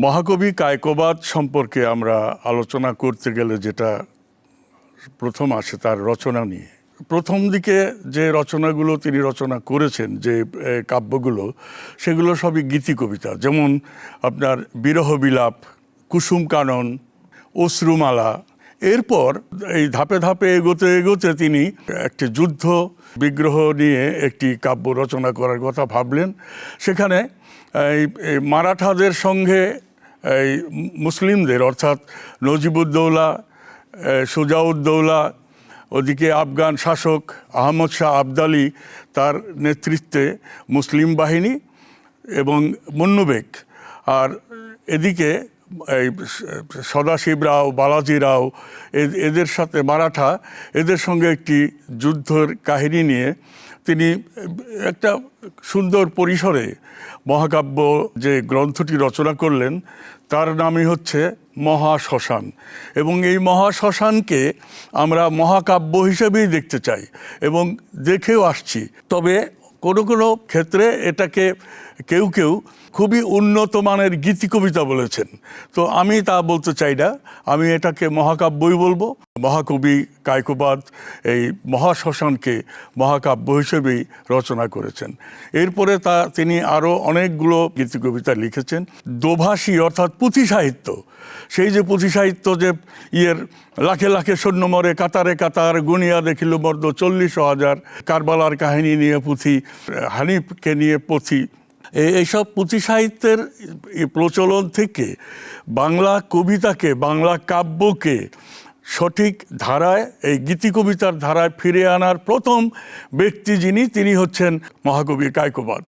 মহাকবি কায়কোবাদ সম্পর্কে আমরা আলোচনা করতে গেলে যেটা প্রথম আসে তার রচনা নিয়ে। প্রথম দিকে যে রচনাগুলো তিনি রচনা করেছেন, যে কাব্যগুলো, সেগুলো সবই গীতি কবিতা। যেমন আপনার বিরহ বিলাপ, কুসুম কানন, অশ্রুমালা। এরপর এই ধাপে ধাপে এগোতে এগোতে তিনি একটি যুদ্ধ বিগ্রহ নিয়ে একটি কাব্য রচনা করার কথা ভাবলেন। সেখানে এই মারাঠাদের সঙ্গে এই মুসলিমদের, অর্থাৎ নজিবুদ্দৌলা, সুজাউদ্দৌলা, ওদিকে আফগান শাসক আহমদ শাহ আবদালি, তার নেতৃত্বে মুসলিম বাহিনী এবং মুন্নু বেগ, আর এদিকে এই সদাশিব রাও, বালাজি রাও, এদের সাথে মারাঠা, এদের সঙ্গে একটি যুদ্ধের কাহিনী নিয়ে তিনি একটা সুন্দর পরিসরে মহাকাব্য যে গ্রন্থটি রচনা করলেন তার নামই হচ্ছে মহাশ্মশান। এবং এই মহাশ্মশানকে আমরা মহাকাব্য হিসেবেই দেখতে চাই এবং দেখেও আসছি। তবে কোনো কোনো ক্ষেত্রে এটাকে কেউ কেউ খুবই উন্নত মানের গীতি কবিতা বলেছেন। তো আমি তা বলতে চাই না, আমি এটাকে মহাকাব্যই বলবো। মহাকবি কায়কোবাদ এই মহাশ্মশানকে মহাকাব্য হিসেবেই রচনা করেছেন। এরপরে তিনি আরও অনেকগুলো গীতি কবিতা লিখেছেন। দোভাষী অর্থাৎ পুঁথি সাহিত্য, সেই যে পুঁথি সাহিত্য যে লাখে লাখে সৈন্য মরে কাতারে কাতার, গুনিয়া দেখিল মর্দ 40,000, কারবালার কাহিনী নিয়ে পুঁথি, হানিফকে নিয়ে পুঁথি, এইসব পুঁথি সাহিত্যের প্রচলন থেকে বাংলা কবিতাকে, বাংলা কাব্যকে সঠিক ধারায়, এই গীতি কবিতার ধারায় ফিরে আনার প্রথম ব্যক্তি যিনি, তিনি হচ্ছেন মহাকবি কায়কোবাদ।